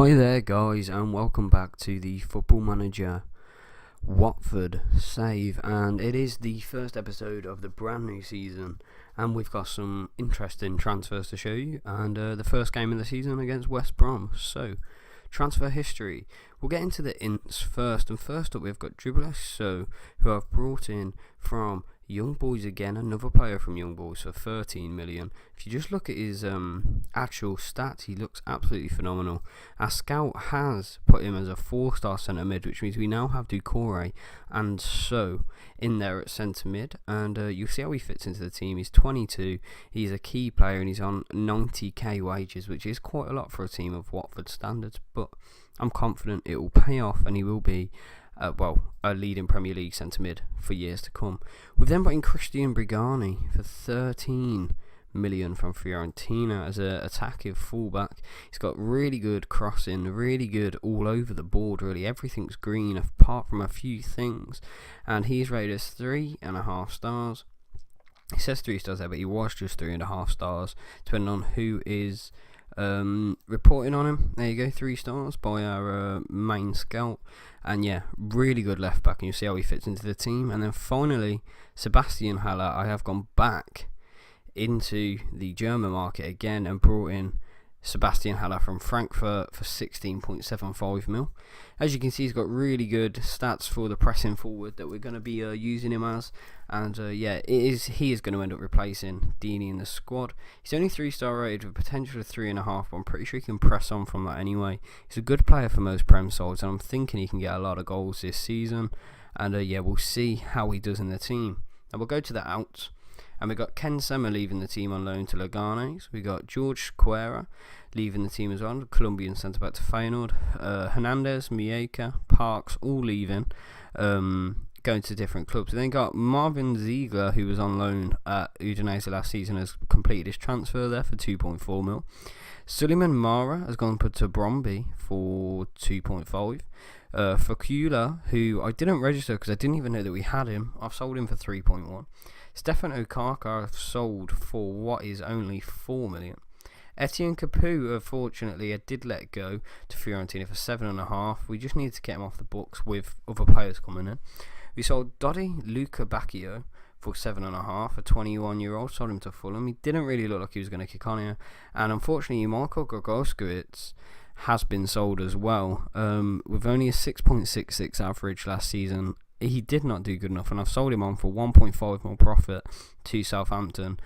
Hi there guys, and welcome back to the Football Manager Watford save, and it is the first episode of the brand new season, and we've got some interesting transfers to show you, and the first game of the season against West Brom. So transfer history, we'll get into the ints first, and first up we've got Dribble So, who I've brought in from Young Boys again, another player from Young Boys for 13 million. If you just look at his actual stats, he looks absolutely phenomenal. Our scout has put him as a 4-star centre mid, which means we now have Doucouré and So in there at centre mid, and you'll see how he fits into the team. He's 22, he's a key player, and he's on 90k wages, which is quite a lot for a team of Watford standards, but I'm confident it will pay off and he will be a leading Premier League centre mid for years to come. We've then brought in Christian Brigani for 13 million from Fiorentina as an attacking fullback. He's got really good crossing, really good all over the board, really. Everything's green apart from a few things. And he's rated as 3.5 stars. He says 3 stars there, but he was just 3.5 stars, depending on who is reporting on him. There you go, 3 stars by our main scout. And yeah, really good left back, and you'll see how he fits into the team. And then finally, Sebastian Haller. I have gone back into the German market again and brought in Sebastian Haller from Frankfurt for 16.75 mil. As you can see, he's got really good stats for the pressing forward that we're going to be using him as, and he is going to end up replacing Deeney in the squad. He's only 3-star rated with potential of 3.5, but I'm pretty sure he can press on from that anyway. He's a good player for most Prem sides, and I'm thinking he can get a lot of goals this season, and we'll see how he does in the team. And we'll go to the outs. And we've got Ken Sema leaving the team on loan to Leganes. We've got George Squera leaving the team as well, Colombian centre-back to Feyenoord. Hernandez, Mieka, Parks, all leaving, going to different clubs. We then got Marvin Ziegler, who was on loan at Udinese last season, has completed his transfer there for 2.4 mil. Suleiman Mara has gone to Bromby for 2.5. Fakula, who I didn't register because I didn't even know that we had him, I've sold him for 3.1. Stefan Okaka I've sold for what is only 4 million. Etienne Capoue, unfortunately, I did let go to Fiorentina for 7.5. We just need to get him off the books with other players coming in. We sold Dodi Luca Bacchio for 7.5, a 21-year-old, sold him to Fulham. He didn't really look like he was going to kick on here. And unfortunately, Marko Grogoskowicz has been sold as well, with only a 6.66 average last season. He did not do good enough, and I've sold him on for 1.5 mil profit to Southampton.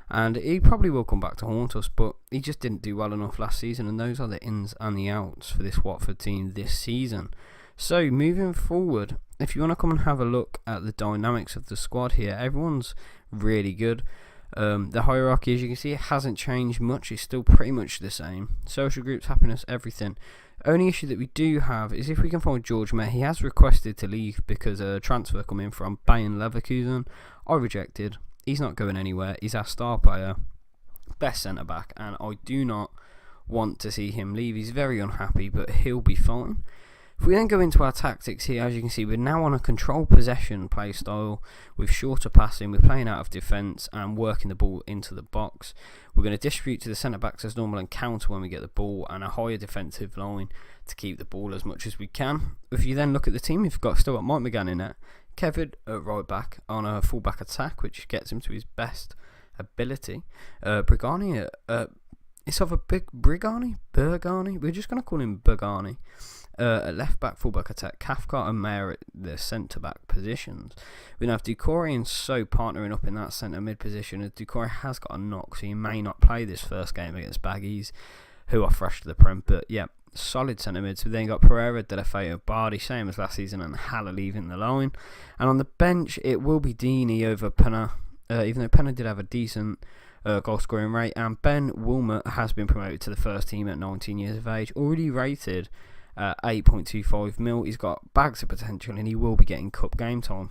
And he probably will come back to haunt us, but he just didn't do well enough last season, and those are the ins and the outs for this Watford team this season. So moving forward, if you want to come and have a look at the dynamics of the squad here, everyone's really good. The hierarchy, as you can see, it hasn't changed much. It's still pretty much the same. Social groups, happiness, everything. Only issue that we do have is if we can find George May. He has requested to leave because a transfer come in from Bayern Leverkusen. I rejected. He's not going anywhere. He's our star player, best centre back, and I do not want to see him leave. He's very unhappy, but he'll be fine. If we then go into our tactics here, as you can see, we're now on a control possession play style with shorter passing. We're playing out of defence and working the ball into the box. We're going to distribute to the centre-backs as normal and counter when we get the ball, and a higher defensive line to keep the ball as much as we can. If you then look at the team, we've still got Mike McGann in there, Kevin at right back on a full-back attack, which gets him to his best ability. Brigani, it's of a big Brigani? We're just going to call him Brigani. At left back, full back attack, Cathcart and Mayer at the centre back positions. We now have Doucouré and So partnering up in that centre mid position, as Doucouré has got a knock, so he may not play this first game against Baggies, who are fresh to the Prem. But yeah, solid centre mids. We then got Pereira, Delafeu, Bardi, same as last season, and Haller leaving the line. And on the bench, it will be Deeney over Penna, even though Penna did have a decent goal scoring rate. And Ben Wilmot has been promoted to the first team at 19 years of age, already rated 8.25 mil. He's got bags of potential, and he will be getting cup game time.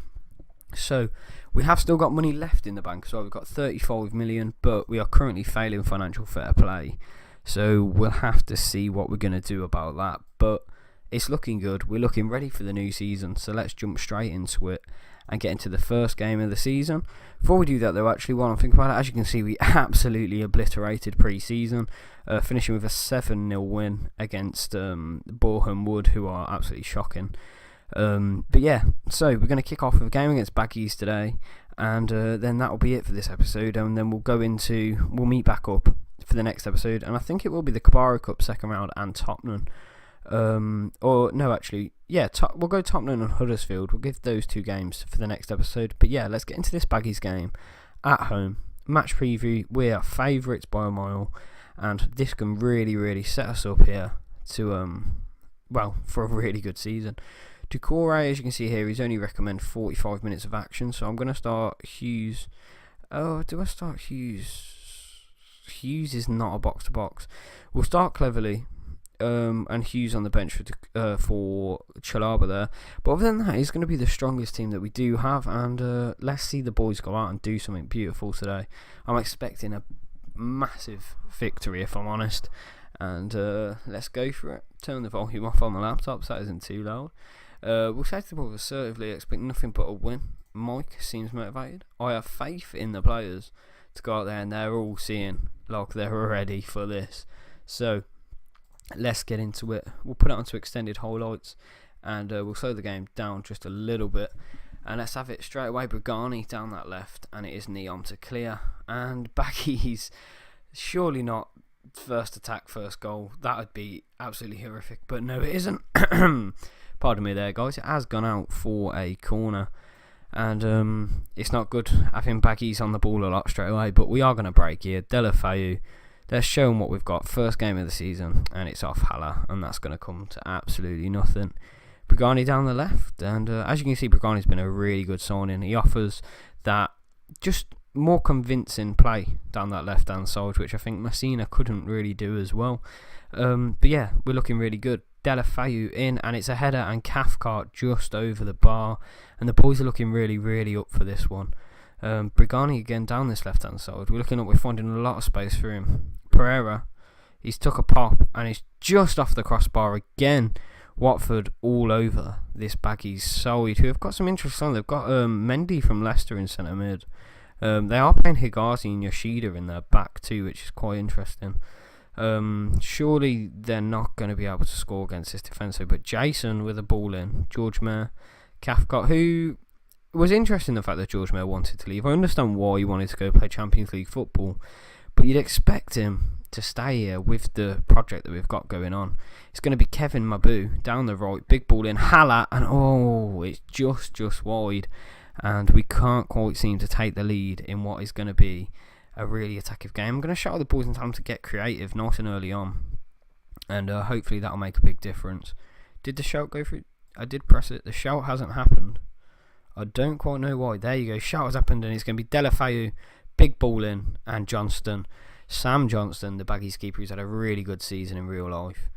So we have still got money left in the bank as well. We've got 35 million, but we are currently failing financial fair play, so we'll have to see what we're going to do about that. But it's looking good. We're looking ready for the new season, so let's jump straight into it and get into the first game of the season. Before we do that though, actually while I'm thinking about it, as you can see, we absolutely obliterated pre-season, finishing with a 7-0 win against Boreham Wood, who are absolutely shocking. But yeah, so we're going to kick off with a game against Baggies today, and then that'll be it for this episode, and then we'll meet back up for the next episode, and I think it will be the Kabara Cup second round and Tottenham. We'll go Tottenham and Huddersfield. We'll give those two games for the next episode. But yeah, let's get into this Baggies game at home. Match preview, we are favourites by a mile, and this can really, really set us up here to, for a really good season. Decore, as you can see here, he's only recommend 45 minutes of action, so I'm going to start Hughes. Oh, do I start Hughes? Hughes is not a box-to-box. We'll start Cleverly, and Hughes on the bench for Chalaba there. But other than that, he's going to be the strongest team that we do have, and let's see the boys go out and do something beautiful today. I'm expecting a massive victory, if I'm honest, and let's go for it. Turn the volume off on the laptop so that isn't too loud. We'll take the ball assertively, expect nothing but a win. Mike seems motivated. I have faith in the players to go out there, and they're all seeing like they're ready for this. So let's get into it. We'll put it onto extended highlights, and we'll slow the game down just a little bit, and let's have it straight away. Brigani down that left, and it is Neom to clear, and Baggies surely not first attack, first goal. That would be absolutely horrific, but no, it isn't. Pardon me there, guys. It has gone out for a corner, and it's not good having Baggies on the ball a lot straight away, but we are going to break here. Delafeu, let's show them what we've got. First game of the season, and it's off Haller, and that's going to come to absolutely nothing. Brigani down the left, and as you can see, Brigani's been a really good signing. He offers that just more convincing play down that left-hand side, which I think Messina couldn't really do as well. But yeah, we're looking really good. Delafeu in, and it's a header, and Cathcart just over the bar, and the boys are looking really, really up for this one. Brigani again down this left-hand side. We're finding a lot of space for him. Pereira, he's took a pop, and he's just off the crossbar again. Watford all over this Baggies side, who have got some interest on. They've got Mendy from Leicester in centre mid. They are playing Higazi and Yoshida in their back too, which is quite interesting. Surely they're not going to be able to score against this defensive, but Jason with a ball in, George Mayer, Cathcart, who was interested in the fact that George Mayer wanted to leave. I understand why he wanted to go play Champions League football, but you'd expect him to stay here with the project that we've got going on. It's going to be Kevin Mabu down the right, big ball in, Haller, and it's just wide, and we can't quite seem to take the lead in what is going to be a really attacking game. I'm going to shout at the boys in time to get creative nice and early on, and hopefully that'll make a big difference. Did the shout go through? I did press it. The shout hasn't happened. I don't quite know why. There you go. Shout has happened, and it's going to be Delafeu, big ball in, and Johnston. Sam Johnston, the Baggies keeper, who's had a really good season in real life,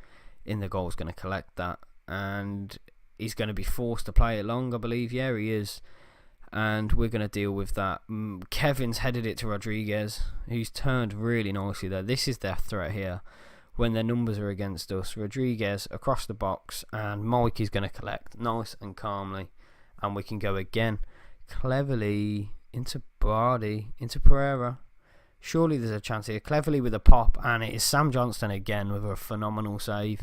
in the goal, is going to collect that, and he's going to be forced to play it long, I believe. Yeah, he is. And we're going to deal with that. Kevin's headed it to Rodriguez, who's turned really nicely there. This is their threat here when their numbers are against us. Rodriguez across the box, and Mike is going to collect nice and calmly, and we can go again cleverly into Bardi, into Pereira. Surely there's a chance here. Cleverly with a pop, and it is Sam Johnston again with a phenomenal save.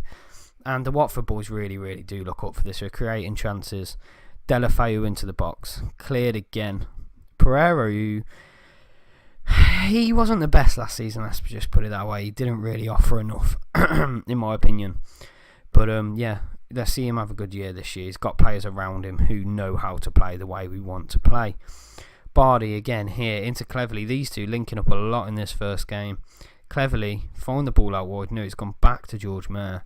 And the Watford boys really, really do look up for this. We're creating chances. Delafeu into the box, cleared again. Pereira, he wasn't the best last season, let's just put it that way. He didn't really offer enough, in my opinion. But yeah, let's see him have a good year this year. He's got players around him who know how to play the way we want to play. Bardi again here into Cleverly. These two linking up a lot in this first game. Cleverly find the ball out wide. No, it's gone back to George Mayer.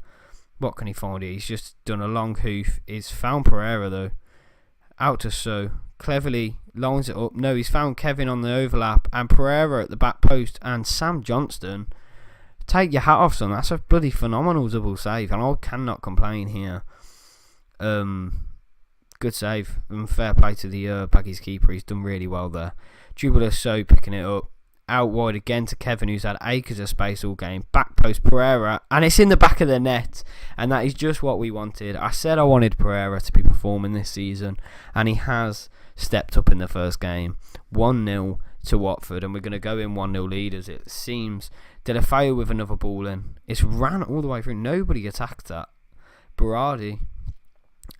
What can he find here? He's just done a long hoof. He's found Pereira though. Out to So. Cleverly lines it up. No, he's found Kevin on the overlap, and Pereira at the back post, and Sam Johnston. Take your hat off, son. That's a bloody phenomenal double save, and I cannot complain here. Good save, and fair play to the Baggies keeper. He's done really well there. Jubilee So picking it up, out wide again to Kevin, who's had acres of space all game. Back post Pereira, and it's in the back of the net, and that is just what we wanted. I said I wanted Pereira to be performing this season, and he has stepped up in the first game. 1-0 to Watford, and we're going to go in 1-0 leaders, it seems. Deulofeu with another ball in. It's ran all the way through. Nobody attacked that. Berardi.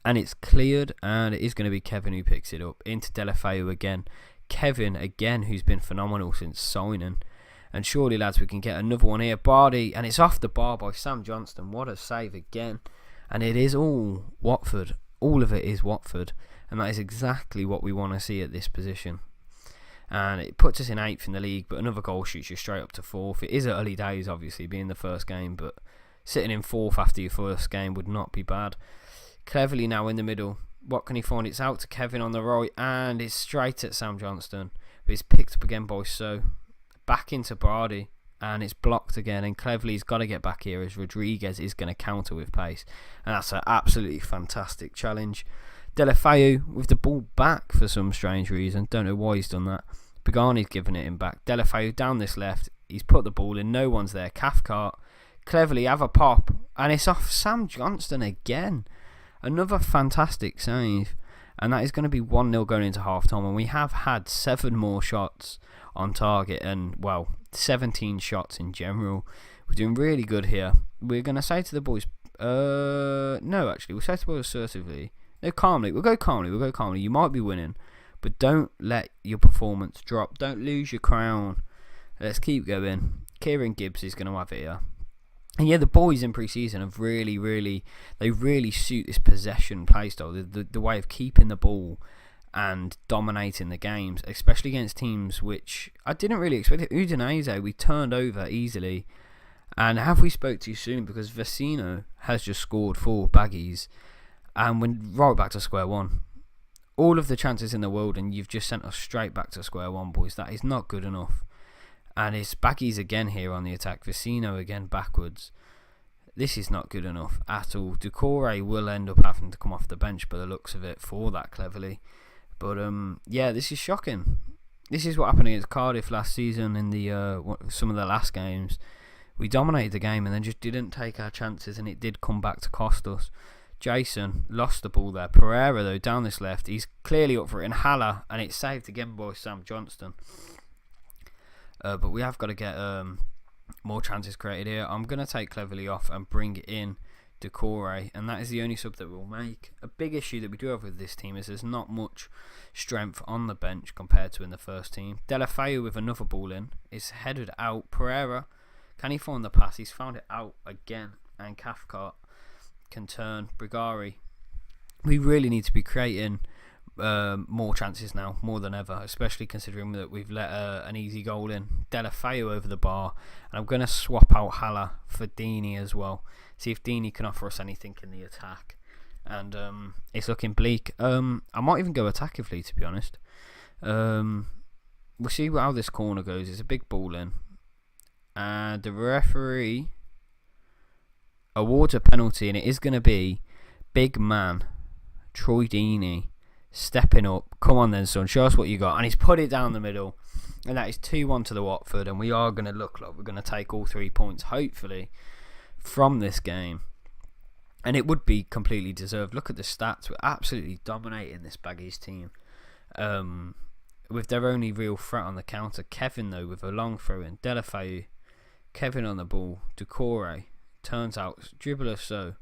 And it's cleared, and it is going to be Kevin who picks it up. Into Deulofeu again. Kevin again, who's been phenomenal since signing. And surely, lads, we can get another one here. Bardi, and it's off the bar by Sam Johnston. What a save again. And it is all Watford. All of it is Watford. And that is exactly what we want to see at this position. And it puts us in 8th in the league, but another goal shoots you straight up to 4th. It is early days, obviously, being the first game, but sitting in 4th after your first game would not be bad. Cleverly now in the middle. What can he find? It's out to Kevin on the right, and it's straight at Sam Johnston. But it's picked up again by So. Back into Bardi, and it's blocked again. And Cleverly's got to get back here as Rodriguez is going to counter with pace. And that's an absolutely fantastic challenge. Deulofeu with the ball back for some strange reason. Don't know why he's done that. Pagani's given it him back. Deulofeu down this left. He's put the ball in. No one's there. Cathcart cleverly have a pop. And it's off Sam Johnston again. Another fantastic save. And that is going to be 1-0 going into half-time. And we have had 7 more shots on target. And, well, 17 shots in general. We're doing really good here. We're going to say to the boys... no, actually. We'll say to the boys assertively... No, calmly. We'll go calmly. You might be winning, but don't let your performance drop. Don't lose your crown. Let's keep going. Kieran Gibbs is going to have it here. And yeah, the boys in pre-season have really suit this possession play style. The way of keeping the ball and dominating the games, especially against teams which I didn't really expect it. Udinese, we turned over easily. And have we spoke too soon? Because Vecino has just scored 4 baggies. And we're right back to square one. All of the chances in the world, and you've just sent us straight back to square one, boys. That is not good enough. And it's Baggies again here on the attack. Vecino again backwards. This is not good enough at all. Doucouré will end up having to come off the bench by the looks of it for that Cleverly. But yeah, this is shocking. This is what happened against Cardiff last season in the some of the last games. We dominated the game and then just didn't take our chances, and it did come back to cost us. Jason lost the ball there. Pereira, though, down this left. He's clearly up for it. And Haller, and it's saved again by Sam Johnston. But we have got to get more chances created here. I'm going to take Cleverly off and bring in Doucouré, and that is the only sub that we'll make. A big issue that we do have with this team is there's not much strength on the bench compared to in the first team. Deulofeu with another ball in. It's headed out. Pereira, can he find the pass? He's found it out again. And Cathcart can turn. Brigari. We really need to be creating more chances now, more than ever, especially considering that we've let an easy goal in. Deulofeu over the bar, and I'm going to swap out Haller for Deeney as well, see if Deeney can offer us anything in the attack. And it's looking bleak. I might even go attackively, to be honest. We'll see how this corner goes. It's a big ball in, and the referee awards a penalty, and it is going to be big man Troy Deeney stepping up. Come on then, son, show us what you got. And he's put it down the middle, and that is 2-1 to the Watford, and we are going to look like we're going to take all 3 points, hopefully, from this game. And it would be completely deserved. Look at the stats. We're absolutely dominating this Baggies team, with their only real threat on the counter. Kevin, though, with a long throw in. Deulofeu, Kevin on the ball. Doucouré turns out, dribbler So.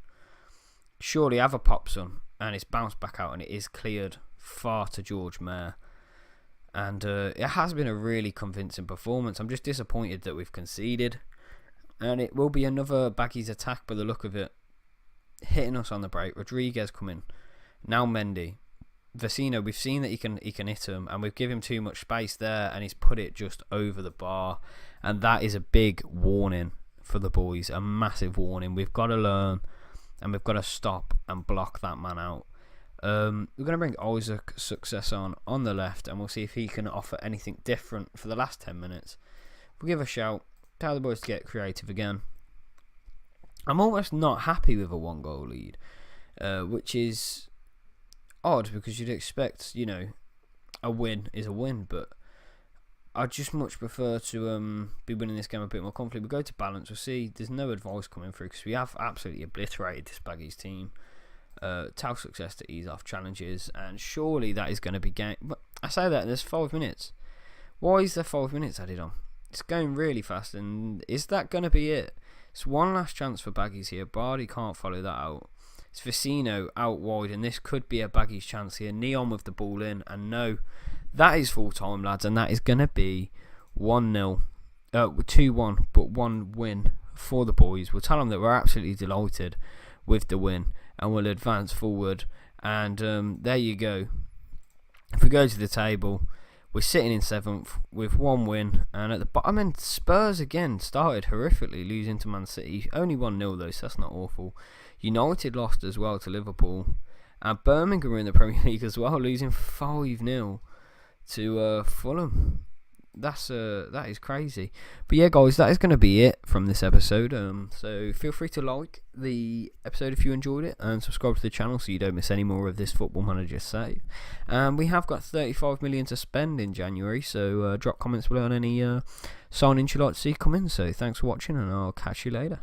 Surely have a pop, son. And it's bounced back out, and it is cleared far to George Mayer. And it has been a really convincing performance. I'm just disappointed that we've conceded. And it will be another Baggies attack by the look of it. Hitting us on the break. Rodriguez coming. Now Mendy. Vecino, we've seen that he can hit him, and we've given him too much space there, and he's put it just over the bar. And that is a big warning for the boys. A massive warning. We've got to learn, and we've got to stop and block that man out. We're going to bring Isaac Success on the left, and we'll see if he can offer anything different for the last 10 minutes. We'll give a shout. Tell the boys to get creative again. I'm almost not happy with a 1-goal lead, which is odd because you'd expect, a win is a win, but I'd just much prefer to be winning this game a bit more confidently. We go to balance. We'll see. There's no advice coming through because we have absolutely obliterated this Baggies team. Tau success to ease off challenges, and surely that is going to be game. But I say that there's 5 minutes. Why is there 5 minutes added on? It's going really fast, and is that going to be it? It's one last chance for Baggies here. Bardi can't follow that out. It's Vicino out wide, and this could be a Baggies chance here. Neon with the ball in, and no, that is full time, lads, and that is going to be 1-0, 2-1, but 1 win for the boys. We'll tell them that we're absolutely delighted with the win, and we'll advance forward. And there you go. If we go to the table, we're sitting in 7th with 1 win, and at the bottom end, Spurs again started horrifically, losing to Man City. Only 1-0 though, so that's not awful. United lost as well to Liverpool, and Birmingham are in the Premier League as well, losing 5-0 to Fulham. That is crazy. But yeah, guys, that is going to be it from this episode. So feel free to like the episode if you enjoyed it, and subscribe to the channel so you don't miss any more of this Football Manager save. And we have got 35 million to spend in January, so drop comments below on any signings you'd like to see come in. So thanks for watching, and I'll catch you later.